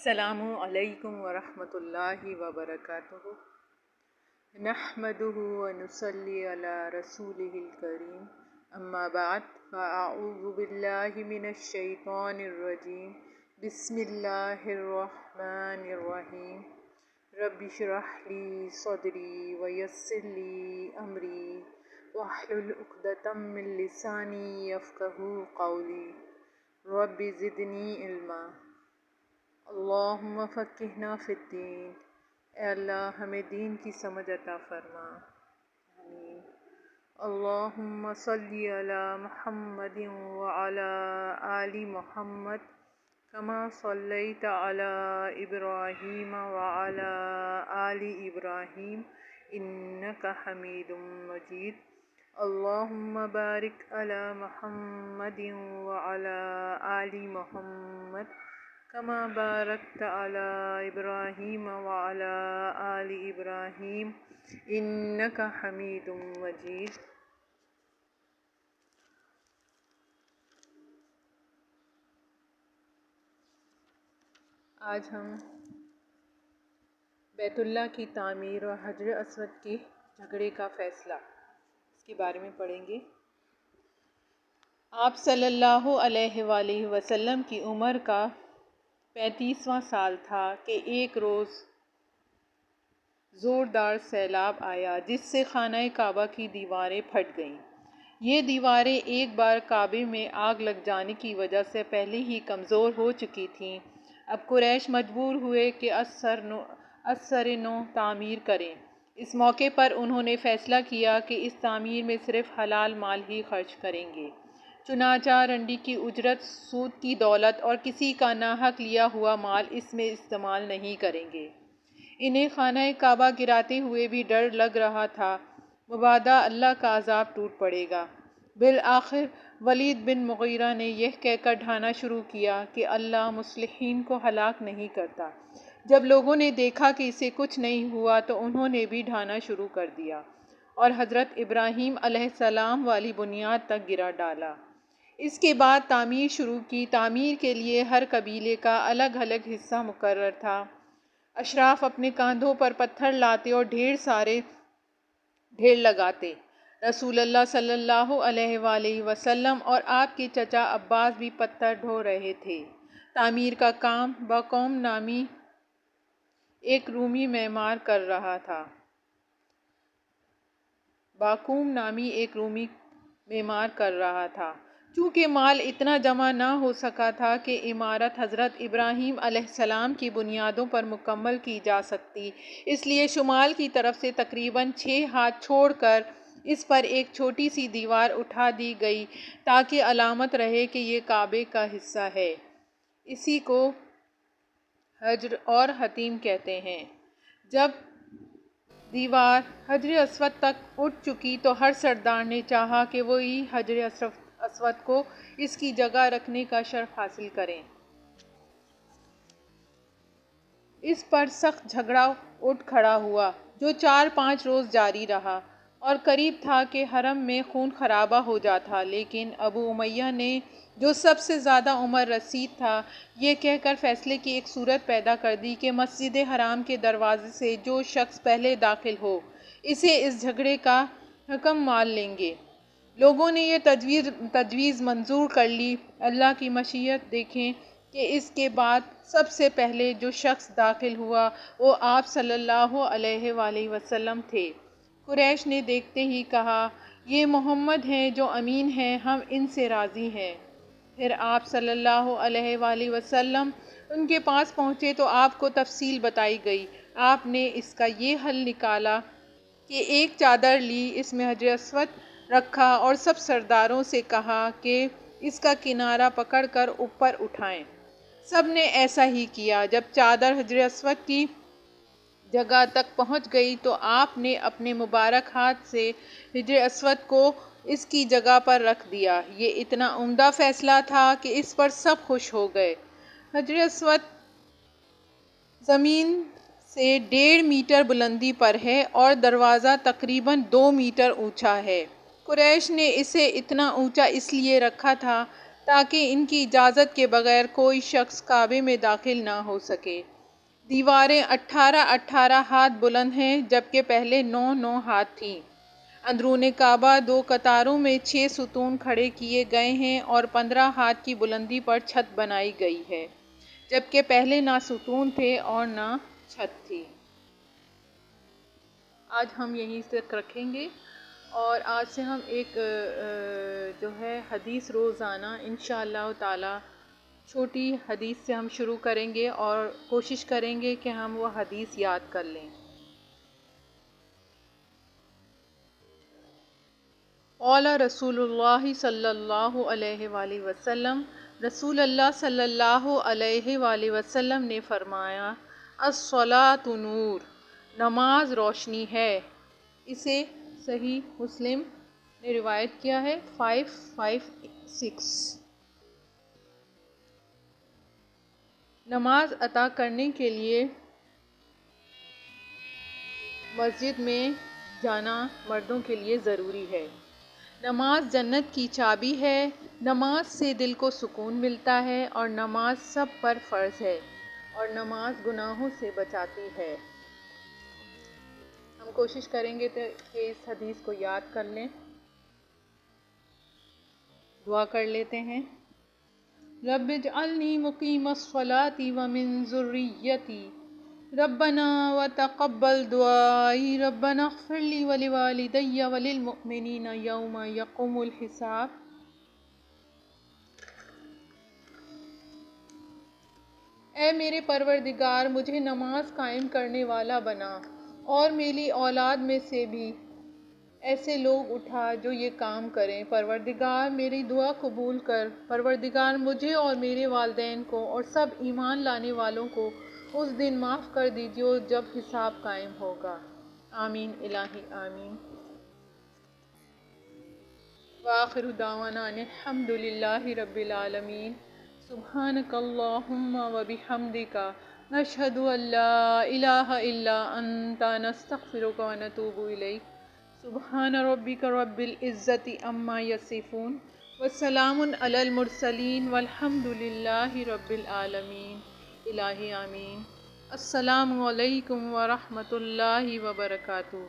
السلام علیکم ورحمۃ اللہ وبرکاتہ۔ نحمدہ ونصلی علی رسولہ الکریم، اما بعد فاعوذ باللہ من الشیطان الرجیم، بسم اللہ الرحمن الرحیم۔ رب اشرح لی صدری ویسر لی امری واحلل عقدۃ من لسانی یفقہوا قولی، رب زدنی علما۔ اللہم فقہنا فی الدین، اے اللہ ہمیں دین کی سمجھ عطا فرما، آمین۔ اللہم صلی علی محمد وعلی آل محمد کما صلیت علی ابراہیم وعلی آل ابراہیم انک حمید مجید۔ اللہم بارک علی محمد وعلی آل محمد کما بارکت علی ابراہیم وعلی آل ابراہیم انک حمید مجید۔ آج ہم بیت اللہ کی تعمیر اور حجر اسود کے جھگڑے کا فیصلہ اس کے بارے میں پڑھیں گے۔ آپ صلی اللہ علیہ وآلہ وسلم کی عمر کا 35واں سال تھا کہ ایک روز زوردار سیلاب آیا جس سے خانہ کعبہ کی دیواریں پھٹ گئیں۔ یہ دیواریں ایک بار کعبے میں آگ لگ جانے کی وجہ سے پہلے ہی کمزور ہو چکی تھیں۔ اب قریش مجبور ہوئے کہ از سر نو تعمیر کریں۔ اس موقع پر انہوں نے فیصلہ کیا کہ اس تعمیر میں صرف حلال مال ہی خرچ کریں گے، چنانچہ رنڈی کی اجرت، سود کی دولت اور کسی کا ناحق لیا ہوا مال اس میں استعمال نہیں کریں گے۔ انہیں خانہ کعبہ گراتے ہوئے بھی ڈر لگ رہا تھا، مبادا اللہ کا عذاب ٹوٹ پڑے گا۔ بالآخر ولید بن مغیرہ نے یہ کہہ کر ڈھانا شروع کیا کہ اللہ مصلحین کو ہلاک نہیں کرتا۔ جب لوگوں نے دیکھا کہ اسے کچھ نہیں ہوا تو انہوں نے بھی ڈھانا شروع کر دیا اور حضرت ابراہیم علیہ السلام والی بنیاد تک گرا ڈالا۔ اس کے بعد تعمیر شروع کی۔ تعمیر کے لیے ہر قبیلے کا الگ الگ حصہ مقرر تھا۔ اشراف اپنے کاندھوں پر پتھر لاتے اور ڈھیر لگاتے۔ رسول اللہ صلی اللہ علیہ وآلہ وسلم اور آپ کے چچا عباس بھی پتھر ڈھو رہے تھے۔ تعمیر کا کام باقوم نامی ایک رومی معمار کر رہا تھا۔ چونکہ مال اتنا جمع نہ ہو سکا تھا کہ عمارت حضرت ابراہیم علیہ السلام کی بنیادوں پر مکمل کی جا سکتی، اس لیے شمال کی طرف سے تقریباً 6 ہاتھ چھوڑ کر اس پر ایک چھوٹی سی دیوار اٹھا دی گئی تاکہ علامت رہے کہ یہ کعبے کا حصہ ہے۔ اسی کو حجر اور حطیم کہتے ہیں۔ جب دیوار حجر اسود تک اٹھ چکی تو ہر سردار نے چاہا کہ وہی حجر اسود کو اس کی جگہ رکھنے کا شرف حاصل کریں۔ اس پر سخت جھگڑا اٹھ کھڑا ہوا جو 4-5 روز جاری رہا اور قریب تھا کہ حرم میں خون خرابہ ہو جاتا، لیکن ابو امیہ نے، جو سب سے زیادہ عمر رسید تھا، یہ کہہ کر فیصلے کی ایک صورت پیدا کر دی کہ مسجد حرام کے دروازے سے جو شخص پہلے داخل ہو اسے اس جھگڑے کا حکم مال لیں گے۔ لوگوں نے یہ تجویز منظور کر لی۔ اللہ کی مشیت دیکھیں کہ اس کے بعد سب سے پہلے جو شخص داخل ہوا وہ آپ صلی اللہ علیہ وآلہ وسلم تھے۔ قریش نے دیکھتے ہی کہا، یہ محمد ہیں جو امین ہیں، ہم ان سے راضی ہیں۔ پھر آپ صلی اللہ علیہ وآلہ وسلم ان کے پاس پہنچے تو آپ کو تفصیل بتائی گئی۔ آپ نے اس کا یہ حل نکالا کہ ایک چادر لی، اس میں حجر اسود رکھا اور سب سرداروں سے کہا کہ اس کا کنارہ پکڑ کر اوپر اٹھائیں۔ سب نے ایسا ہی کیا۔ جب چادر حجر اسود کی جگہ تک پہنچ گئی تو آپ نے اپنے مبارک ہاتھ سے حجر اسود کو اس کی جگہ پر رکھ دیا۔ یہ اتنا عمدہ فیصلہ تھا کہ اس پر سب خوش ہو گئے۔ حجر اسود زمین سے 1.5 میٹر بلندی پر ہے اور دروازہ تقریباً 2 میٹر اونچا ہے۔ قریش نے اسے اتنا اونچا اس لیے رکھا تھا تاکہ ان کی اجازت کے بغیر کوئی شخص کعبے میں داخل نہ ہو سکے۔ دیواریں 18 ہاتھ بلند ہیں جبکہ پہلے 9 ہاتھ تھیں۔ اندرون کعبہ 2 قطاروں میں 6 ستون کھڑے کیے گئے ہیں اور 15 ہاتھ کی بلندی پر چھت بنائی گئی ہے، جبکہ پہلے نہ ستون تھے اور نہ چھت تھی۔ آج ہم یہیں تک رکھیں گے اور آج سے ہم ایک جو ہے حدیث روزانہ انشاءاللہ تعالی چھوٹی حدیث سے ہم شروع کریں گے اور کوشش کریں گے کہ ہم وہ حدیث یاد کر لیں۔ قال رسول اللہ صلی اللہ علیہ وآلہ وسلم، رسول اللہ صلی اللہ علیہ وآلہ وسلم نے فرمایا، الصلاۃ نور، نماز روشنی ہے۔ اسے صحیح مسلم نے روایت کیا ہے 556۔ نماز ادا کرنے کے لیے مسجد میں جانا مردوں کے لیے ضروری ہے۔ نماز جنت کی چابی ہے۔ نماز سے دل کو سکون ملتا ہے اور نماز سب پر فرض ہے اور نماز گناہوں سے بچاتی ہے۔ ہم کوشش کریں گے کہ اس حدیث کو یاد کر لیں۔ دعا کر لیتے ہیں۔ رب اجعلنی مقیم الصلاۃ ومن ذریتی ربنا وتقبل دعائی ربنا اغفر لی ولوالدی وللمؤمنین یوم یقوم الحساب۔ اے میرے پروردگار، مجھے نماز قائم کرنے والا بنا اور میری اولاد میں سے بھی ایسے لوگ اٹھا جو یہ کام کریں۔ پروردگار میری دعا قبول کر۔ پروردگار مجھے اور میرے والدین کو اور سب ایمان لانے والوں کو اس دن معاف کر دیجیے جب حساب قائم ہوگا۔ آمین الہی آمین۔ وآخر دعوانا ان الحمد للہ رب العالمین۔ سبحانک اللہم وبحمدک، نشہد ان لا الہ الا انت، نستغفرک ونتوب الیک۔ سبحان ربک رب العزت عما یصفون وسلام علی المرسلین والحمد للہ رب العالمین۔ الہی آمین۔ السلام علیکم ورحمۃ اللہ وبرکاتہ۔